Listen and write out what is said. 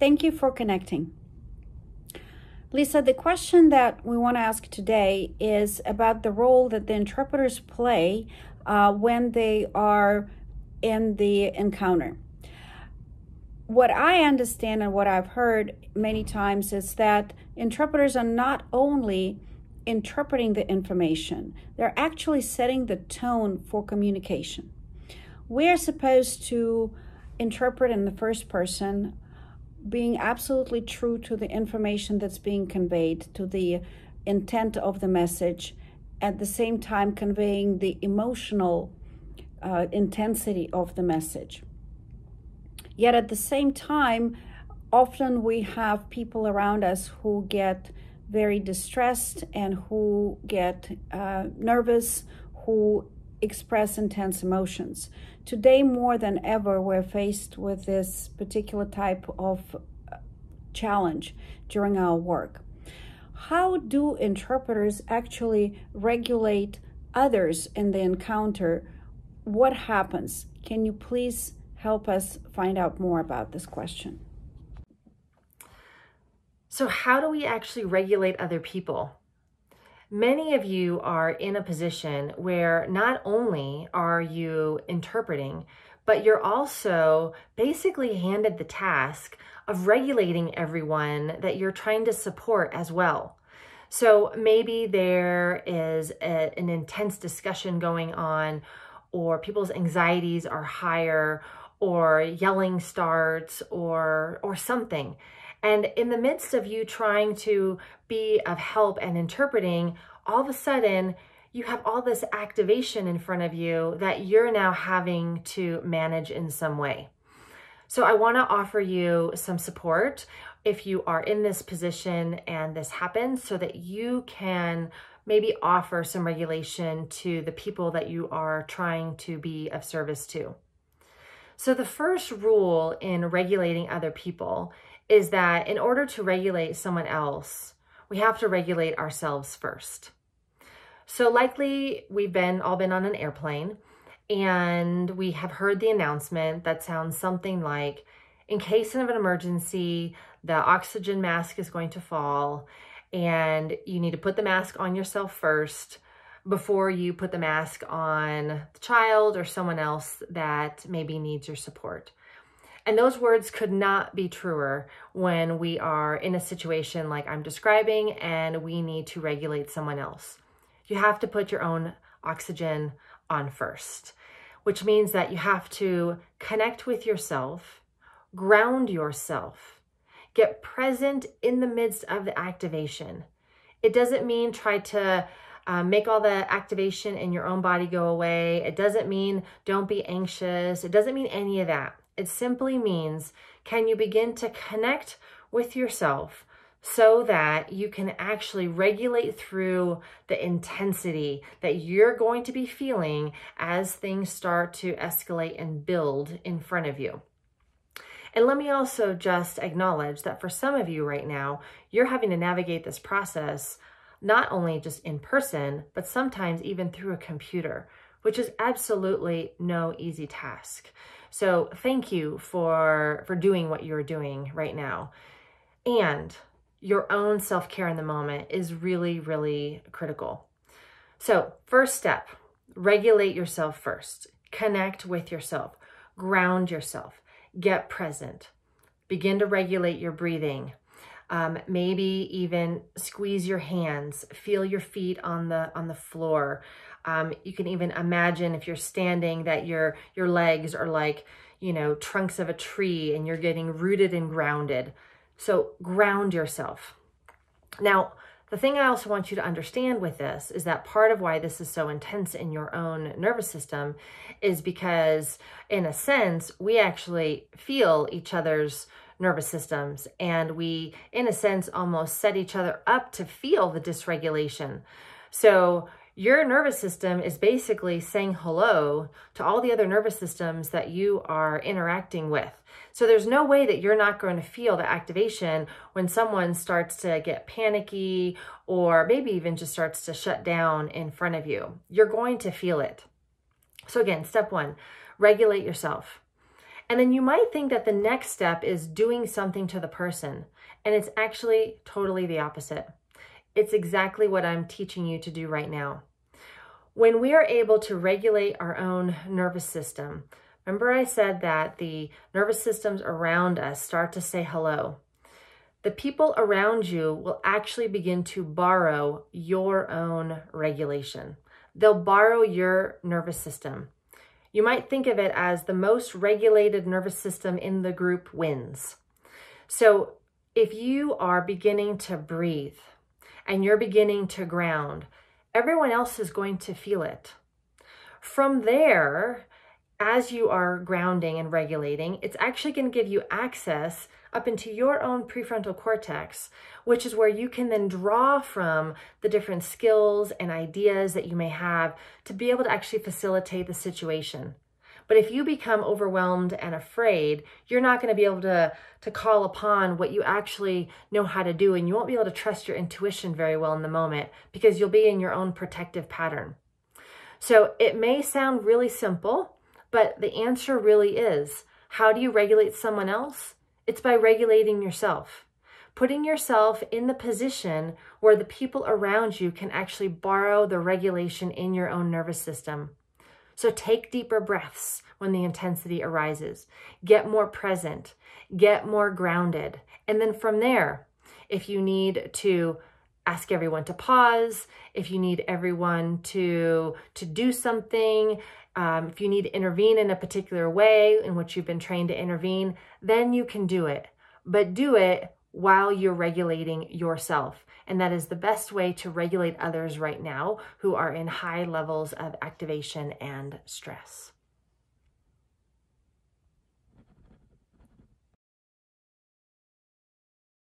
Thank you for connecting. Lisa, the question that we want to ask today is about the role that the interpreters play when they are in the encounter. What I understand and what I've heard many times is that interpreters are not only interpreting the information, they're actually setting the tone for communication. We're supposed to interpret in the first person, being absolutely true to the information that's being conveyed, to the intent of the message, at the same time conveying the emotional intensity of the message. Yet at the same time, often we have people around us who get very distressed and who get nervous, who express intense emotions. Today, more than ever, we're faced with this particular type of challenge during our work. How do interpreters actually regulate others in the encounter? What happens? Can you please help us find out more about this question? So how do we actually regulate other people? Many of you are in a position where not only are you interpreting, but you're also basically handed the task of regulating everyone that you're trying to support as well. So maybe there is an intense discussion going on, or people's anxieties are higher, or yelling starts, or something. And in the midst of you trying to be of help and interpreting, all of a sudden you have all this activation in front of you that you're now having to manage in some way. So I want to offer you some support if you are in this position and this happens, so that you can maybe offer some regulation to the people that you are trying to be of service to. So the first rule in regulating other people is that in order to regulate someone else, we have to regulate ourselves first. So likely we've all been on an airplane, and we have heard the announcement that sounds something like, in case of an emergency, the oxygen mask is going to fall, and you need to put the mask on yourself first before you put the mask on the child or someone else that maybe needs your support. And those words could not be truer when we are in a situation like I'm describing and we need to regulate someone else. You have to put your own oxygen on first, which means that you have to connect with yourself, ground yourself, get present in the midst of the activation. It doesn't mean try to make all the activation in your own body go away. It doesn't mean don't be anxious. It doesn't mean any of that. It simply means, can you begin to connect with yourself so that you can actually regulate through the intensity that you're going to be feeling as things start to escalate and build in front of you. And let me also just acknowledge that for some of you right now, you're having to navigate this process not only just in person, but sometimes even through a computer, which is absolutely no easy task. So thank you for doing what you're doing right now. And your own self-care in the moment is really, really critical. So first step, regulate yourself first. Connect with yourself. Ground yourself. Get present. Begin to regulate your breathing. Maybe even squeeze your hands. Feel your feet on the floor. You can even imagine if you're standing that your legs are like, trunks of a tree and you're getting rooted and grounded. So ground yourself. Now, the thing I also want you to understand with this is that part of why this is so intense in your own nervous system is because, in a sense, we actually feel each other's nervous systems, and we, in a sense, almost set each other up to feel the dysregulation. So your nervous system is basically saying hello to all the other nervous systems that you are interacting with. So there's no way that you're not going to feel the activation when someone starts to get panicky or maybe even just starts to shut down in front of you. You're going to feel it. So again, step one, regulate yourself. And then you might think that the next step is doing something to the person. And it's actually totally the opposite. It's exactly what I'm teaching you to do right now. When we are able to regulate our own nervous system, remember I said that the nervous systems around us start to say hello. The people around you will actually begin to borrow your own regulation. They'll borrow your nervous system. You might think of it as the most regulated nervous system in the group wins. So if you are beginning to breathe and you're beginning to ground, everyone else is going to feel it. From there, as you are grounding and regulating, it's actually going to give you access up into your own prefrontal cortex, which is where you can then draw from the different skills and ideas that you may have to be able to actually facilitate the situation. But if you become overwhelmed and afraid, you're not going to be able to call upon what you actually know how to do, and you won't be able to trust your intuition very well in the moment because you'll be in your own protective pattern. So it may sound really simple, but the answer really is, how do you regulate someone else? It's by regulating yourself, putting yourself in the position where the people around you can actually borrow the regulation in your own nervous system. So take deeper breaths when the intensity arises. Get more present, get more grounded. And then from there, if you need to ask everyone to pause, if you need everyone to do something, if you need to intervene in a particular way in which you've been trained to intervene, then you can do it. But do it while you're regulating yourself. And that is the best way to regulate others right now who are in high levels of activation and stress.